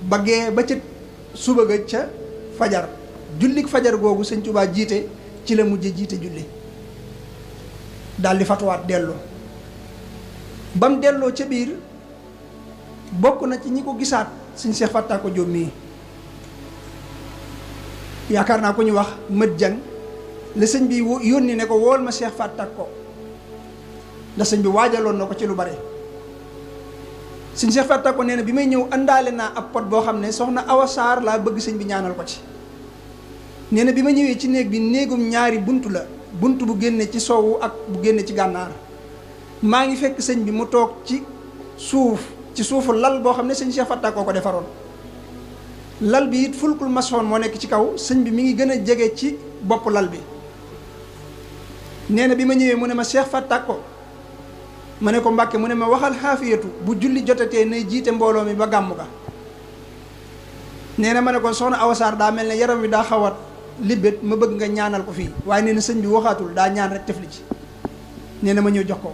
baggee ba ca suba ga ca fajar jullik fajar googu sëñ Tuubaa jiite ci la mujje jiite julli daal di fatuwaat delloo ba mu delloo ca biir bokk na ci ñi ko gisaat sëñ Seex Fatta ko Jóob mii yaakaar naa ko ñu wax mët jang la sëñ bi yónni ne ko wool ma Seex Fatta ko ndax sëñ bi waajaloon na ko ci lu bare sëñ Seex Fatta ko nee na bi may ñëw àndaale naa ab pot boo xam ne soxna Awa Saar laa bëgg sëñ bi ñaanal ko ci nee na bi ma ñëwee ci néeg bi néegum ñaari bunt la bunt bu génne ci soowu ak bu génne ci gànnaar maa ngi fekk sëñ bi mu toog ci suufu lal boo xam ne sëñ Seex Fatta ko defaroon lal bi it fulkul masoon moo nekk ci kaw sëñ bi mi ngi gën a jege ci bopp lal bi nee na bi ma ñëwee mu ne ma Seex Fatta ko ma ne ko Mbàkke mu ne ma waxal xaafiyatu bu julli jotatee nay jiite mbooloo mi ba gàmm ga nee na ma ne ko soxna Awa Saar daa mel ne yaram wi daa xaw a libbét ma bëgg nga ñaanal ko fii waaye nee na sëñ bi waxaatul daa ñaan rek tefli ci nee na ma ñëw jox ko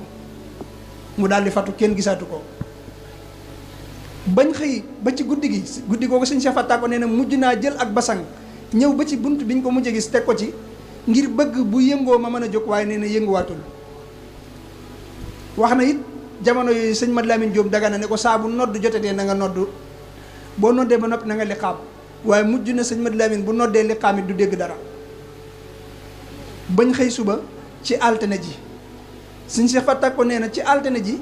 mu daal di fatu kenn gisaatu ko bañ xëy ba ci guddi googu sëñ Seex Fatta ko nee na mujj naa jël ak basang ñëw ba ci bunt biñ ko mujjee gis teg ko ci ngir bëgg bu yëngoo ma mën a jóg waaye nee na yënguwaatul wax na it jamono yooyu sëñ Mat Lamin Jóob Dagana ne ko saa bu nodd jotatee na nga nodd boo noddee ba noppi na nga liqaam waaye mujj na sëñ Mat Lamin bu noddee liqaam it du dégg dara bañ xëy suba ci altine ji sëñ Seex Fatta ko nee na ci altine ji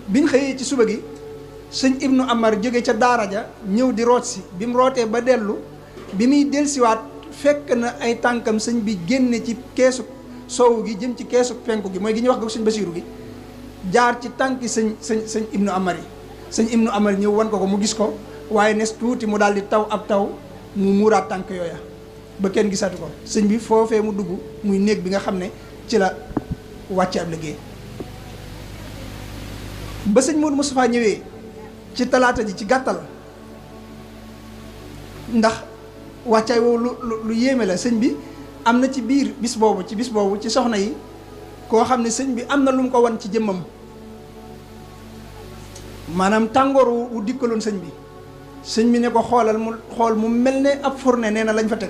biñ xëyee ci suba gi sëñ Ibnu Amar jóge ca daara ja ñëw di root si bi mu rootee ba dellu bi muy delsiwaat fekk na ay tànkam sëñ bi génne ci keesu soowu gi jëm ci keesu penku gi mooy gi ñuy wax ga sëñ Basiiru gi jaar ci tànki sëñ Ibnu Amar yi sëñ Ibnu Amar ñëw wan ko mu gis ko waaye nes tuuti mu daal di taw ab taw mu muuraat tànk yooya ba kenn gisatu ko sëñ bi foofee mu dugg muy néeg bi nga xam ne ci la wàcce ab liggéey ba sëñ Modou Moustapha ñëwee ci talaata ji ci gàttal ndax wàccaay woowu lu yéeme la sëñ bi am na ci biir bis boobu ci soxna yi koo xam ne sëñ bi am na lu mu ko wan ci jëmmam maanaam tàngoor wu dikkaloon sëñ bi ne ko xoolal mu xool mu mel ne ab fourne nee na lañ fa teg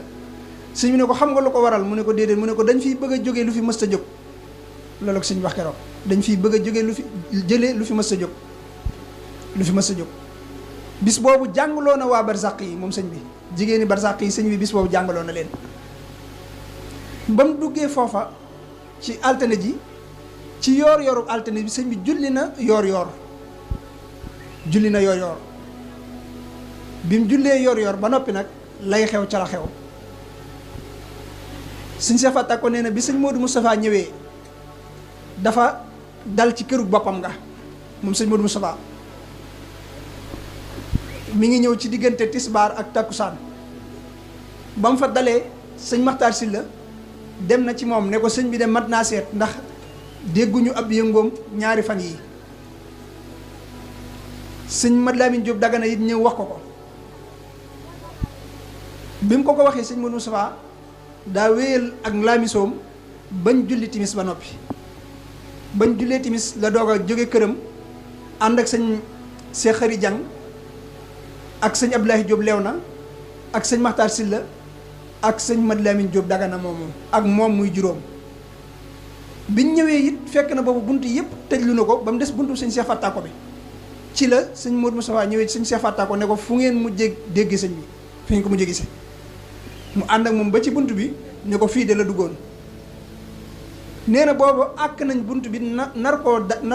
sëñ bi ne ko xam nga lu ko waral mu ne ko déedéet mu ne ko dañ fiy bëgg a jógee lu fi mës a jóg loolu ko sëñ bi wax keroog dañ fiy bëgg a jógee lu fi mës a jóg bis boobu jàngaloo na waa barsàq yi moom sëñ bi jigéeni barsàq yi sëñ bi bis boobu jàngaloo na leen ba mu duggee foofa ci altine ji ci yoor-yooru altine bi sëñ bi julli na yoor-yoor bi mu jullee yoor-yoor ba noppi nag lay xew ca la xew sëñ Seex Fatta ko nee na bi sëñ Modou Moustapha ñëwee dafa dal ci kërug boppam nga moom sëñ Modou Moustapha mi ngi ñëw ci diggante tisbaar ak takkusaan ba mu fa dalee sëñ Maxtaar Silla dem na ci moom ne ko sëñ bi de mat naa seet ndax dégguñu ab yëngoom ñaari fan yi sëñ Mat Lamin Jóob Dagana it ñëw wax ko bi mu ko waxee sëñ Modou Moustapha daa wéyal ak laamisoom bañ julli timis ba noppi bañ jullee timis la doog a jóge këram ànd ak sëñ Seex Xari Jang ak sëñ Abdoulaye Diop Léona ak sëñ Maxtaar Silla ak sëñ Mat Lamin Diop Dagana moomu ak moom muy juróom biñ ñëwee it fekk na boobu bunt yëpp tëjlu na ko ba mu des buntu sëñ Seex Fatta ko bi ci la sëñ Modou Moustapha ñëwee sëñ Seex Fatta ko ne ko fu ngeen mujjee dégg sëñ bi fi ngeen ko mujjee gisee mu ànd ak moom ba ci bunt bi ne ko fii de la duggoon nee na boobu àkk nañ bunt bi nar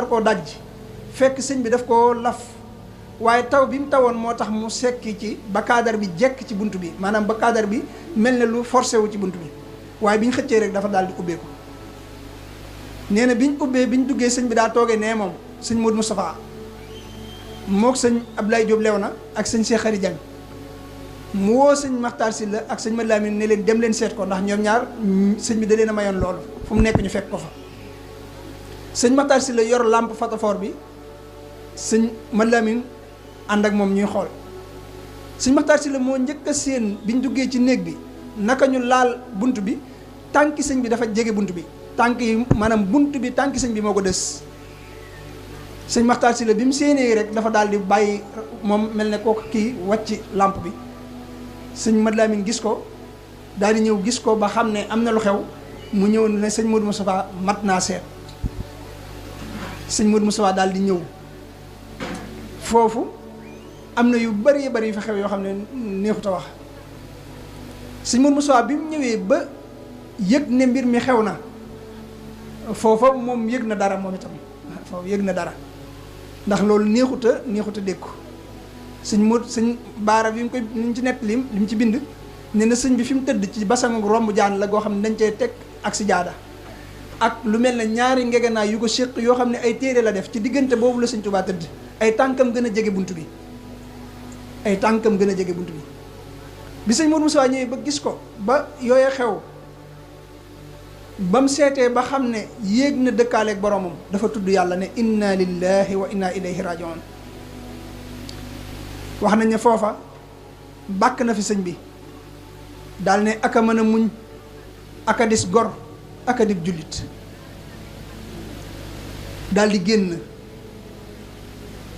koo daj fekk sëñ bi daf koo laf waaye taw bi mu tawoon moo tax mu sekki ci ba kaadar bi jekk ci bunt bi maanaam ba kaadar bi mel ne lu forcé wu ci bunt bi waaye bi ñu xëccee rek dafa daal di ubbeeku nee na bi ñu duggee sëñ bi daa toogee nee moom sëñ Modou Moustapha mook sëñ Abdoulaye Diop Léona ak sëñ Cheikh Khary Dieng mu woo sëñ Maxtaar Silla ak sëñ Mat Lamin ne leen dem leen seet ko ndax ñoom ñaar sëñ bi da leen a mayoon loolu fu mu nekk ñu fekk ko fa sëñ Maxtaar Silla yor lampe photophore bi sëñ Mat Lamin ànd ak moom ñuy xool sëñ Maxtaar Silla moo njëkk a séen biñ duggee ci néeg bi naka ñu laal bunt bi tànki sëñ bi dafa jege bunt bi tànk yi maanaam bunt bi tànki sëñ bi moo ko des sëñ Maxtaar Sylla bi mu séenee rek dafa daal di bàyyi moom mel ne kooku kii wàcc lampe bi sëñ Mad Lamin gis ko daal di ñëw gis ko ba xam ne am na lu xew mu ñëw ne sëñ Modou Moustapha mat naa seet sëñ Modou Moustapha daal di ñëw foofu am na yu bari bari yu fa xew yoo xam ne neexut a wax sëñ Modou Moustapha bi mu ñëwee ba yëg ne mbir mi xew na foofa moom yëg na dara moom itam foofu yëg na dara ndax loolu neexut a dékku sëñ baara bi mu koy li mu ci nett li mu ci bind ne na sëñ bi fi mu tëdd ci basangu romb jaan la goo xam ne dañ cee teg ak si jaada ak lu mel ne ñaari ngegenaay yu ko séq yoo xam ne ay téere la def ci diggante boobu la sëñ Tuubaa tëdd ay tànkam gën a jege bunt bi ay tànkam gën a jege bunt bi sëñ Modou Moustapha ñëwee ba gis ko ba yooye xew ba mu seetee ba xam ne yéeg na dëkkaaleeg boromam dafa tudd yàlla ne inna lillahi wa inna ilayhi rajiun wax nañ ne foofa bàkk na fi sëñ bi daal ne aka mën a muñ aka dis gor aka dib jullit daal di génn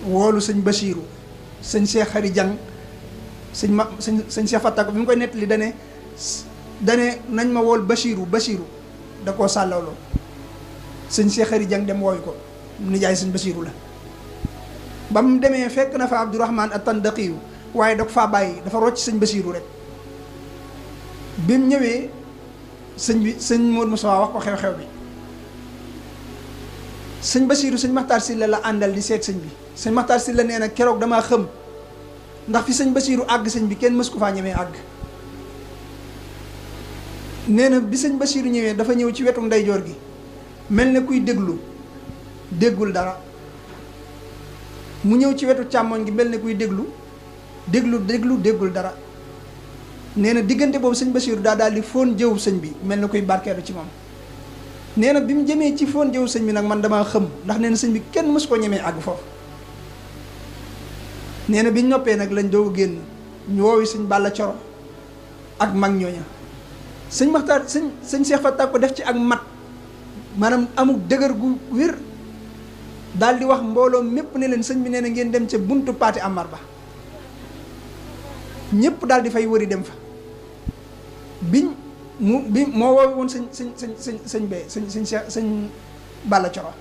woolu sëñ Basiiru sëñ Cheikh Xari Jang sëñ Cheikh Fatak bi mu koy nettali dane nañ ma wool Basiiru da koo sàllawloo sëñ Cheikh Xari Jang dem wooyu ko nijaay sëñ Basiiru la ba mu demee fekk na fa Abdourahman at-Tandaqiyu waaye da ko faa bàyyi dafa rocc sëñ Basiiru rek bi mu ñëwee sëñ Modou Moustapha wax ko xew-xew bi sëñ Basiiru sëñ Maxtaar Sylla la àndal di seet sëñ bi sëñ Maxtaar Sylla nee na keroog damaa xëm ndax fi sëñ Basiiru àgg sëñ bi kenn mës ko faa ñemee àgg nee na bi sëñ Basiiru ñëwee dafa ñëw ci wetu ndeyjoor gi mel ne kuy déggul dara mu ñëw ci wetu càmmoñ gi mel ne kuy déggul dara nee na diggante boobu sëñ Basiiru daal di fóon jëw sëñ bi mel na kuy barkeelu ci moom nee na bi mu jëmee ci fóon jëw sëñ bi nag man damaa xëm ndax nee na sëñ bi kenn mës koo ñemee àgg foofu nee na bi ñu noppee nag lañ doog génn ñu woowi sëñ Balla Coro ak mag ñooña sëñ Maxtaar sëñ Cheikh Fatak ko def ci ak mat maanaam amul dëgër gu wér daal di wax mbooloo mépp ne leen sëñ bi nee na ngeen dem ca buntu paati Amar ba ñëpp daal di fay wëri dem fa moo woowi woon sëñ Balla Coro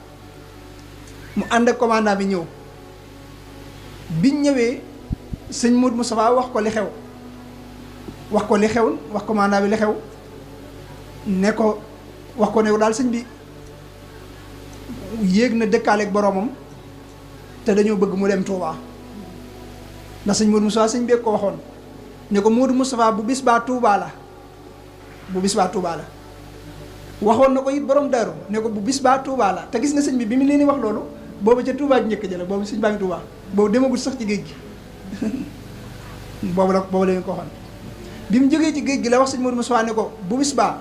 mu ànd ak commandant bi ñëw biñ ñëwee sëñ Modou Moustapha wax ko li xew wax commandant bi li xew ne ko wax ko ne daal sëñ bi yéeg na dëkkaaleeg boromam te dañoo bëgg mu dem Touba ndax sëñ Modou Moustapha sëñ bee ko waxoon ne ko Modou Moustapha bu bis baa Touba la waxoon na ko it borom Daaru ne ko bu bis baa Touba la te gis nga sëñ bi mu leen di wax loolu boobu ca Touba ji njëkk jëla boobu sëñ baa ngi Touba boobu demagul sax ci géej gi boobu la leen ko waxoon bi mu jógee ci géej gi la wax sëñ Modou Moustapha ne ko bu bis baa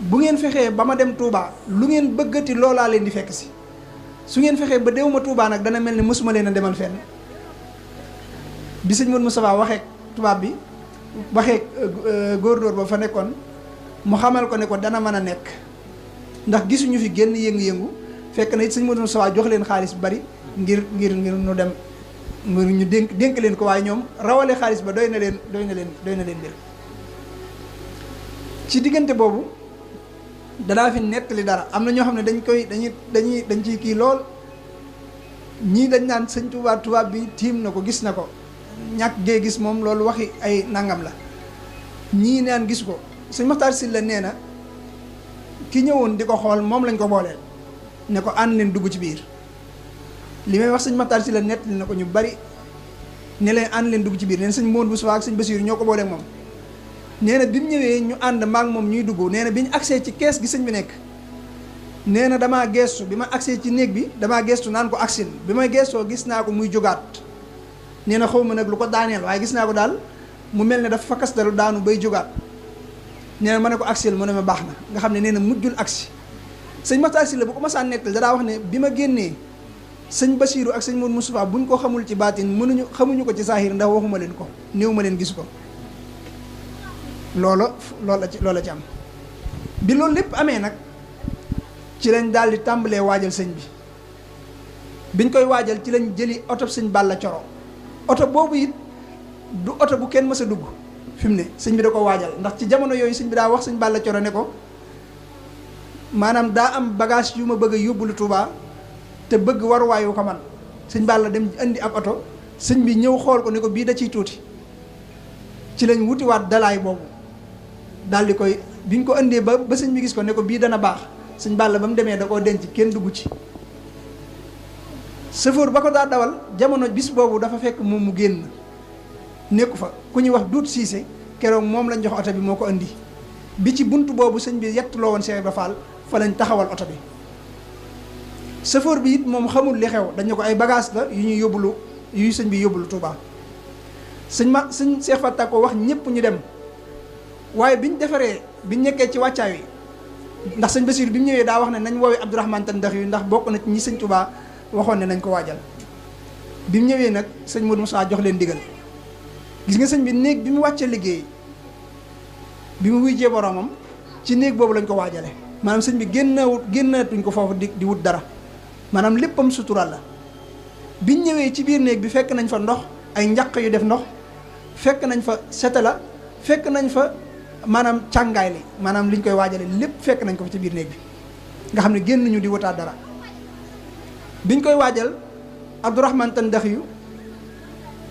bu ngeen fexee ba ma dem Touba lu ngeen bëggati loolaa leen di fekk si su ngeen fexee ba déwuma Touba nag dana mel ne mësuma leen a demal fenn bi sëñ Modou Moustapha waxee tubaab bi waxee góor-dóor ba fa nekkoon mu xamal ko ne ko dana mën a nekk ndax gisuñu fi génn yëngu-yëngu fekk na it sëñ Modou Moustapha jox leen xaalis bu bari ngir nu dem ngir ñu dénk leen ko waaye ñoom rawale xaalis ba doy na leen mbir ci diggante boobu danaa fi nettali dara am na ñoo xam ne dañ ciy kii lool ñii dañ naan sëñ tubaab bi tiim na ko gis na ko ñàkk gee gis moom loolu waxi ay nangam la ñii naan gis ko sëñ Maxtaar Sylla nee na ki ñëwoon di ko xool moom lañ ko booleel ne ko ànd leen dugg ci biir li may wax sëñ Maxtaar Sylla nettali na ko ñu bari ne leen ànd leen dugg ci biir nee na sëñ Modou Moustapha ak sëñ Basiiru ñoo ko booleeg moom nee na bi mu ñëwee ñu ànd maak moom ñuy dugg nee na bi ñu agsee ci kees gi sëñ bi nekk nee na damaa geestu bi ma agsee ci néeg bi damaa geestu naan ko agsil bi may geestoo gis naa ko muy jógaat nee na xaw ma nag lu ko daaneel waaye gis naa ko daal mu mel ne dafa fakkastalu daanu bay jógaat nee na ma ne ko agsil mu ne ma baax na nga xam ne nee na mujjul agsi sëñ Maxtaar Sylla bu ko masaan nettal danaa wax ne bi ma génnee sëñ Basiiru ak sëñ Modou Moustapha buñ ko xamul ci baatin xamuñu ko ci saahir ndax waxuma leen ko néew ma leen gis ko loolu la ci am bi loolu lépp amee nag ci lañ daal di tàmbalee waajal sëñ bi biñ koy waajal ci lañ jëli oto sëñ Balla Coro oto boobu it du oto bu kenn mës a dugg fi mu ne sëñ bi da ko waajal ndax ci jamono yooyu sëñ bi daa wax sëñ Balla Coro ne ko maanaam daa am bagage yu ma bëgg a yóbbulu Touba te bëgg waruwaayu ko man sëñ Balla dem indi ab oto sëñ bi ñëw xool ko ne ko bii da ciy tuuti ci lañ wutiwaat dalaay boobu daal di koy biñ ko indee ba sëñ bi gis ko ne ko bii dana baax sëñ Balla ba mu demee da koo denc kenn dugg ci sëfoor ba ko daa dawal jamono bis boobu dafa fekk moom mu génn nekku fa ku ñuy wax duut siise keroog moom lañ jox oto bi moo ko indi bi ci bunt boobu sëñ bi yettuloo woon Cheikh Ibra Fall fa lañ taxawal oto bi sëfoor bi it moom xamul li xew dañu ko ay bagage la yu ñuy yóbbulu yu sëñ bi yóbbulu Touba sëñ Cheikh Fatta ko wax ñëpp ñu dem waaye biñ defaree biñ nekkee ci wàccaay wi ndax sëñ Basiir bi mu ñëwee daa wax ne nañ woowee Abdourahmane Tan ndax yu ndax bokk na ci ñi sëñ Touba waxoon ne nañ ko waajal bi mu ñëwee nag sëñ Modou Moussa jox leen digal gis nga sëñ bi néeg bi mu wàccee liggéey bi mu wujjee boromam ci néeg boobu lañ ko waajale maanaam sëñ bi génnatuñ ko foofu di wut dara maanaam léppam sutural la biñ ñëwee ci biir néeg bi fekk nañ fa ndox ay njaq yu def ndox fekk nañ fa setala fekk nañ fa maanaam càngaay li maanaam liñ koy waajale lépp fekk nañ ko fa ci biir néeg bi nga xam ne génn ñu di wutaat dara biñ koy waajal Abdourahmane Tan Daxiyu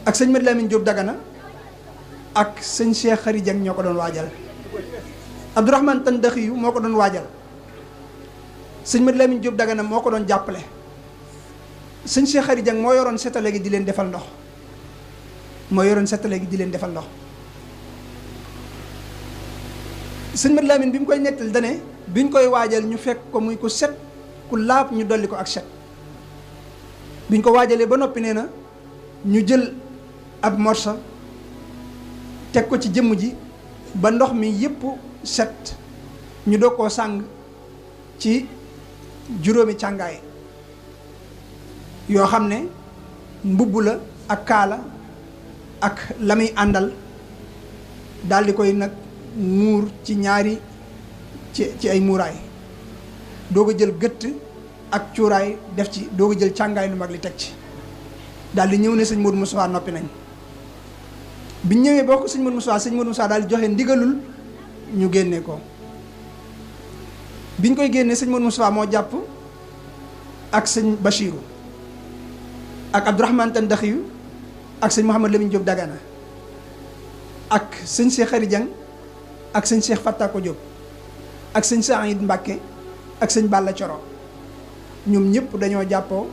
ak sëñ Mad Lamine Diop Dagana ak sëñ Cheikh Khary Dieng ñoo ko doon waajal Abdourahmane Tan Daxiyu moo ko doon waajal sëñ Mad Lamine Diop Dagana moo ko doon jàppale sëñ Cheikh Khary Dieng moo yoroon setale gi di leen defal ndox sëñ Mad Lamine bi mu koy nettal dane biñ koy waajal ñu fekk ko muy ku set ku laab ñu dolli ko ak set biñ ko waajalee ba noppi nee na ñu jël ab morsa teg ko ci jëmm ji ba ndox mi yépp set ñu doog koo sàng ci juróomi càngaay yoo xam ne mbubb la ak kaala ak la muy àndal daldi koy nag muur ci ñaari ci ay muuraay doog a jël gëtt ak cuuraay def ci doog a jël càngaay lu mag li teg ci daldi ñëw ne sëñ Modou Moussa noppi nañ biñ ñëwee boo ko sëñ Modou Moussa daal di joxe ndigalul ñu génne ko biñ koy génnee sëñ Modou Moussa moo jàpp ak sëñ Bachirou ak Abdourahmane Tan Daxiyu ak sëñ Mouhamad Lamine Diop Dagana ak sëñ Cheikh Khary Dieng ak sëñ Cheikh Fatta Ko Diop ak sëñ Saïd Mbacke ak sëñ Balla Coro ñoom ñëpp dañoo jàppoo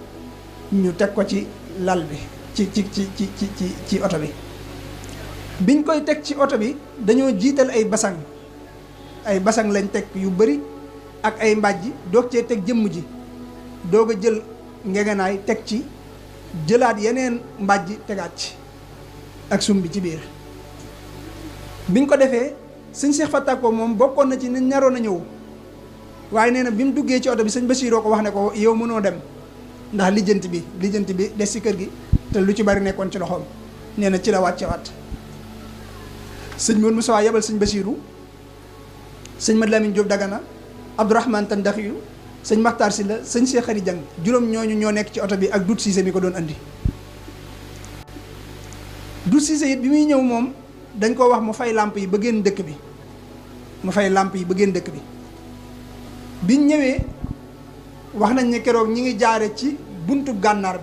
ñu teg ko ci lal bi ci oto bi biñ koy teg ci oto bi dañoo jiital ay basang lañ teg yu bari ak ay mbàjj doog cee teg jëmm ji doog a jël ngegenaay teg ci jëlaat yeneen mbàjj tegaat ci ak sum bi ci biir biñ ko defee sëñ Cheikh Fatta Ko moom bokkoon na ci ni ñaroon a ñëw waaye nee na bi mu duggee ci oto bi sëñ Bassiroo ko wax ne ko yow mënoo dem ndax lijjanti bi des ci kër gi te lu ci bari nekkoon ci loxoom nee na ci la wàccewaat sëñ Modou Moussa yebal sëñ Bassirou sëñ Mad Lamine Diop Dagana Abdourahmane Tan Daxiyu sëñ Makhtar Sylla sëñ Cheikh Khary Dieng juróom ñooñu ñoo nekk ci oto bi ak Dut Cissé mi ko doon andi Dut Cissé it bi muy ñëw moom dañ koo wax mu fay làmp yi ba génn dëkk bi biñ ñëwee wax nañ ne keroog ñi ngi jaare ci buntu gànnaar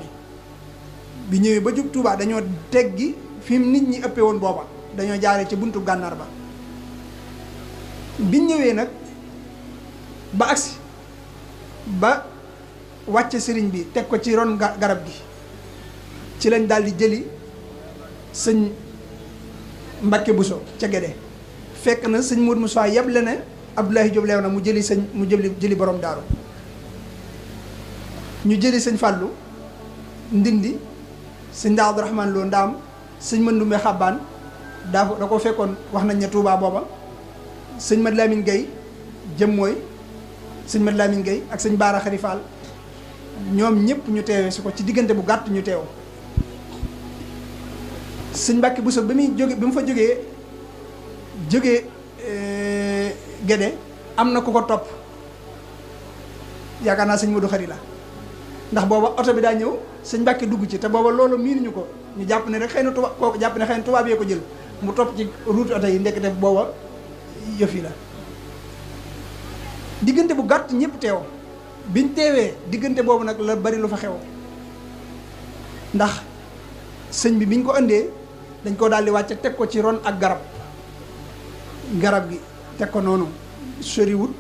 bi ñëwee ba jub Touba dañoo teggi fi nit ñi ëppee woon booba dañoo jaare ci buntu gànnaar ba biñ ñëwee nag ba agsi ba wàcce sëriñ bi teg ko ci ron garab gi ci lañ daldi jëli sëñ Mbakke Buso ca Gédé fekk na sëñ Modou Moussa yeble ne Abdoulaye Diop leew na mu jëli borom daaru ñu jëli sëñ Fàllu Ndindi sëñ Daa Abdourahmane Lo Ndaam sëñ Mandumbe Xabbaan da ko fekkoon wax nañ ne Touba booba sëñ Mad Lamine Gueye jëm mooy sëñ Mad Lamine Gueye ak sëñ Baara Xari Fall ñoom ñëpp ñu teewee si ko ci diggante bu gàtt ñu teew sëñ Mbàkke Buso bi mu fa jógee Gédé am na ku ko topp yaakaar naa sëñ Modou Xari la ndax booba oto bi daa ñëw sëñ Mbàkke dugg ci te booba loolu miinuñu ko ñu jàpp ne rek xëy na tubaab kooku jàpp ne xëy na tubaab yee ko jël mu topp ci route oto yi ndekete booba yëf yi la diggante bu gàtt ñëpp teew biñ teewee diggante boobu nag la bari lu fa xew ndax sëñ bi biñ ko indee dañ ko daal di wàcce teg ko ci ron ak garab gi teg ko noonu soriwut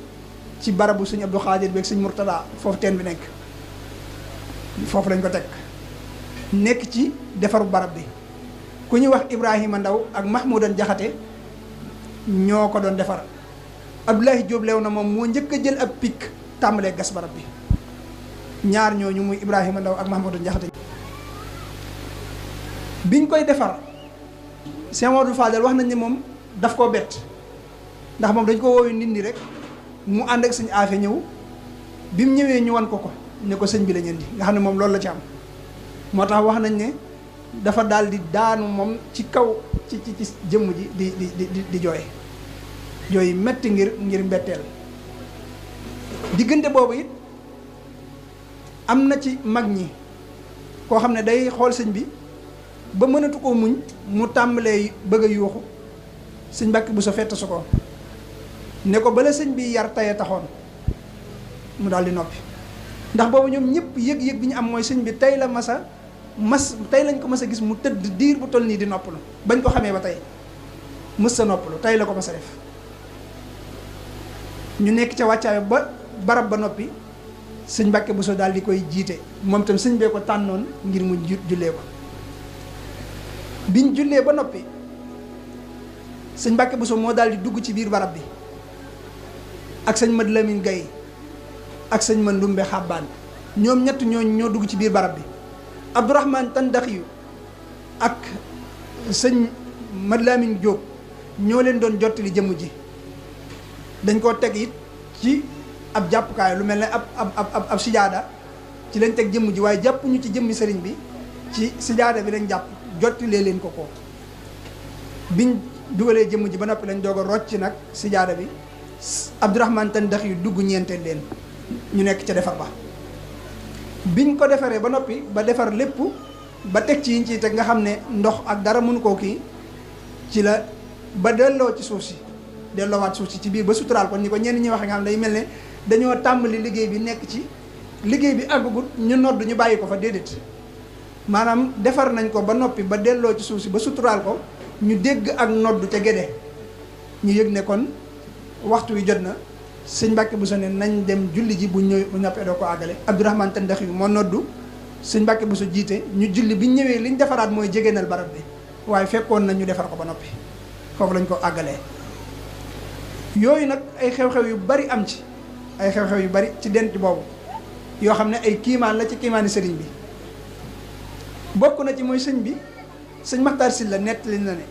ci barabu sëñ Abdou Khadir beeg sëñ Murtada foofu teen bi nekk foofu lañ ko teg nekk ci defaru barab bi ku ñuy wax Ibrahima Ndaw ak Mahmoudan Jaxate ñoo ko doon defar Abdoulaye Diop leew na moom moo njëkk a jël ab pik tàmbalee gas barab bi ñaar ñooñu muy Ibrahima Ndaw ak Mahmoudan Jaxate biñ koy defar Cheikh Mamadou Fadel wax nañ ne moom daf koo bett ndax moom dañ ko woowee nit ñi rek mu ànd ak sëñ Afe ñëw bi mu ñëwee ñu wan ko ne ko sëñ bi la ñeen di nga xam ne moom loolu la ci am moo tax wax nañ ne dafa daal di daanu moom ci kaw ci jëmm ji di jooy metti ngir mbetteel diggante boobu it am na ci mag ñi koo xam ne day xool sëñ bi ba mënatu koo muñ mu tàmbalee bëgg a yuuxu sëñ Mbàkke bu sa fett su ko ne ko bala sëñ bi yar taye taxoon mu daal di noppi ndax boobu ñoom ñëpp yëg-yëg bi ñu am mooy sëñ bi tey lañ ko mas a gis mu tëdd diir bu toll nii di noppalu bañ ko xamee ba tey mës sa noppalu tey la ko mas a def ñu nekk ca wàccaay ba barab ba noppi sëñ Mbàkke Buso daal di koy jiite moom itam sëñ bee ko tànnoon ngir mu jullee ko biñ jullee ba noppi sëñ Mbàkke Buso moo daal di dugg ci biir barab bi ak sëñ Mad Lamin Gay ak sëñ Ma Ndumbe Xabbaan ñoom ñett ñoo dugg ci biir barab bi Abdourahman Tandaxiyu ak sëñ Mad Lamin Jóob ñoo leen doon jottali jëmm ji dañ koo teg it ci ab jàppukaay lu mel ne ab sijaada ci lañ teg jëmm ji waaye jàppuñu ci jëmmi sëriñ bi ci sijaada bi lañ jàpp jottilee leen ko biñ dugalee jëmm ji ba noppi lañ doog a rocc nag sijaada bi Abdourahman Tandaxiyu dugg ñeenteel leen ñu nekk ca defar ba biñ ko defaree ba noppi ba defar lépp ba teg ci yiñ ciy teg nga xam ne ndox ak dara mënu koo kii ci la ba delloo ci suuf si delloowaat suuf si ci biir ba suturaal ko ni ko ñenn ñi waxe nga xam ne day mel ne dañoo tàmbali liggéey bi nekk ci liggéey bi àggagut ñu nodd ñu bàyyi ko fa déedéet maanaam defar nañ ko ba noppi ba delloo ci suuf si ba suturaal ko ñu dégg ak nodd ca gédé ñu yëg ne kon waxtu wi jot na sëñ Mbàkke Buso ne nañ dem julli ji bu ñoppee doo ko àggale Abdourahman Tandaxiyu moo noddu sëñ Mbàkke Buso jiite ñu julli bi ñëwee liñ defaraat mooy jegéenal barab bi waaye fekkoon na ñu defar ko ba noppi foofu lañ ko àggalee yooyu nag ay xew-xew yu bari am ci ay xew-xew yu bari ci denc boobu yoo xam ne ay kiimaan la ci kiimaani sëriñ bi bokk na ci mooy sëñ bi sëñ Maxtaar Sylla nettali na ne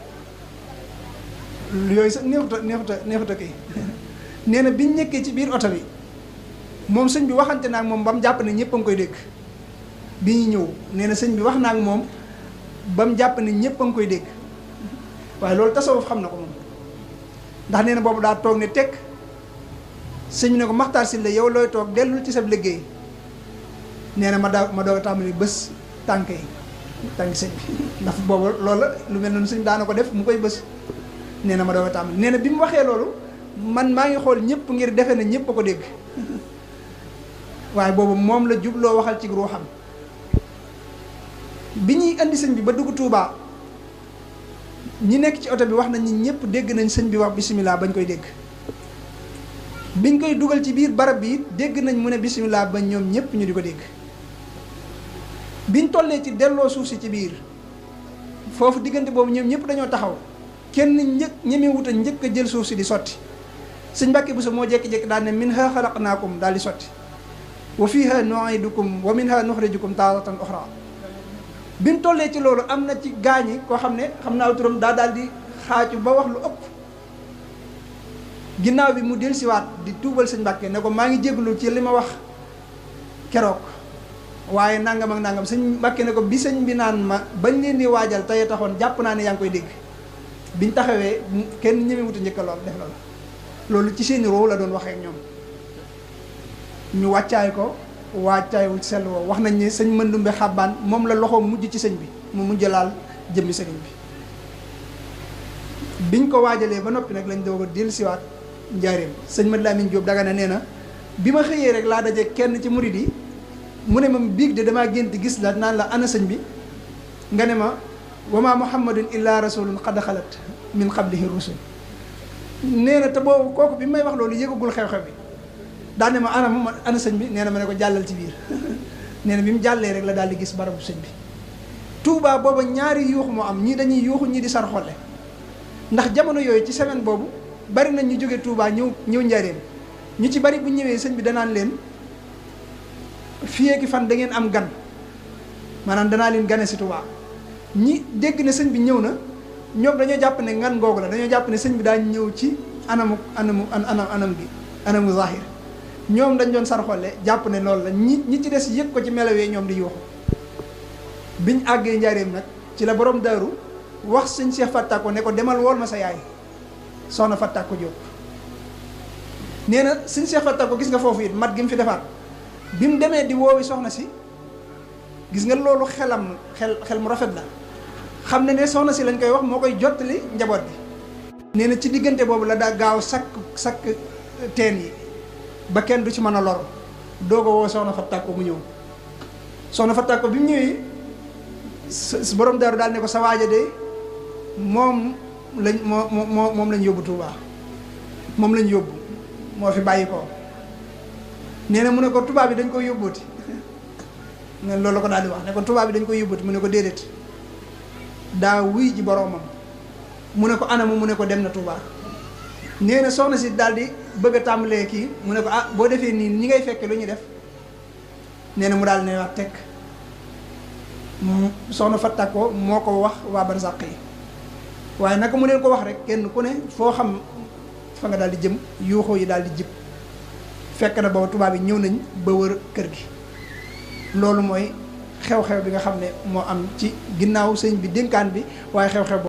yooyu sax neexuta kii nee na biñ nekkee ci biir oto bi moom sëñ bi waxante na ak moom ba mu jàpp ne ñëpp a ngi koy dégg bi ñu ñëw nee na sëñ bi wax na ak moom ba mu jàpp ne ñëpp a ngi koy dégg waaye loolu tasawuf xam na ko moom ndax nee na boobu daa toog ne tekk sëñ bi ne ko Maxtaar Sylla yow looy toog dellul ci sa liggéey nee na ma doog a tàmbali bés tànk sëñ bi ndax boobu loolu la lu mel noonu sëñ daana ko def mu koy bés nee na ma doog a tàmbali nee na bi mu waxee loolu man maa ngi xool ñëpp ngir defe na ñëpp a ko dégg waaye boobu moom la jubloo waxal ci ruuxam bi ñuy indi sëñ bi ba dugg Tuubaa ñi nekk ci oto bi wax nañ ni ñëpp dégg nañ sëñ bi wax bisimilah bañ koy dégg biñ koy dugal ci biir barab bi dégg nañ mu ne bisimilah ba ñoom ñëpp ñu di ko dégg biñ tollee ci delloo suuf si ci biir foofu diggante boobu ñoom ñëpp dañoo taxaw kenn ñemewut a njëkk a jël suuf si di sotti sëñ Mbàkke Buso moo jékki-jékki daal ne minha xalaqnaakum daal di sotti wa fiha nu'idukum wa minha nuxrijukum taaratan uxra bi mu tollee ci loolu am na ci gaañi koo xam ne xam naa turam daal di xaaju ba wax lu ëpp ginnaaw bi mu dellusiwaat di tuubal sëñ Mbàkke ne ko maa ngi jéglu ci li ma wax keroog waaye nangam ak nangam sëñ Mbàkke ne ko bi sëñ bi naan ma bañ leen di waajal tey taxoon jàpp naa ne yaa ngi koy dégg biñ taxawee kenn ñemewut a njëkk lool def loolu ci seeni roo la doon waxee ak ñoom ñu wàccaay ko waajtaay wu sell woo wax nañ ne sëñ Mandumbe Xabbaan moom la loxoom mujj ci sëñ bi mu mujj laal jëmmi sëriñ bi. biñ ko waajalee ba noppi nag lañ doog a dellusiwaat njaareem sëñ Mad Lamin Jóob Dagana nee na bi ma xëyee rek laa daje kenn ci murid yi mu ne ma biig de damaa gént gis la naan la ana sëñ bi nga ne ma wa maa muhammadun illa rasulun qad xalat min qablihi rusul. nee na te boobu kooku bi may wax loolu yëgagul xew-xew bi daal ne ma ana sëñ bi nee na ma ne ko jàllal ci biir nee na bi mu jàllee rek la daal di gis barabu sëñ bi. Touba booba ñaari yuuxu moo am ñii dañuy yuuxu ñii di sar xolle ndax jamono yooyu ci semaine boobu bari nañ ñu jóge Touba ñëw njaareem ñu ci bari bu ñëwee sëñ bi danaan leen fii ki fan da ngeen am gan maanaam danaa leen gane si Touba ñi dégg ne sëñ bi ñëw na ñoom dañoo jàpp ne ngan googu la dañoo jàpp ne sëñ bi daa ñëw ci anam gi anamu zahir ñoom dañ doon sar xolle jàpp ne loolu la ñi ci des yëg ko ci melawee ñoom di yuuxu biñ àggee njaareem nag ci la borom daaru wax sëñ Cheikh Fattako ne ko demal wool ma sa yaay soxna Fattako Jóob nee na sëñ Cheikh Fattako gis nga foofu it mat gi mu fi defaat bi mu demee di woowi soxna si gis nga loolu xel mu rafet la xam ne soxna si lañ koy wax moo koy jottali njaboot bi nee na ci diggante boobu la daa gaaw sakk teen yi ba kenn du ci mën a lor doog a woo soxna Fattako mu ñëw soxna Fattako bi mu ñëwee borom daaru daal ne ko sa waaja de moom lañ yóbbu Touba moom lañ yóbbu moo fi bàyyi ko nee na mu ne ko tubaab bi dañ koy yóbbuti ne loolu la ko daal di wax ne ko tubaab bi dañ koy yóbbuti mu ne ko déedéet daa wuy ji boroomam mu ne ko anamu mu ne ko dem na Touba nee na soxna si daal di bëgg a tàmbalee kii mu ne ko boo defee nii ñi ngay fekke lu ñuy def nee na mu daal ne wax tekk soxna Fattako moo ko wax waa barsàq yi waaye naka mu leen ko wax rek kenn ku ne foo xam fa nga daal di jëm yuuxoo yi daal di jib fekk na booba tubaab yi ñëw nañ ba wër kër gi loolu mooy xew-xew bi nga xam ne moo am ci ginnaaw sëñ bi dénkaan bi waaye xew-xew boobu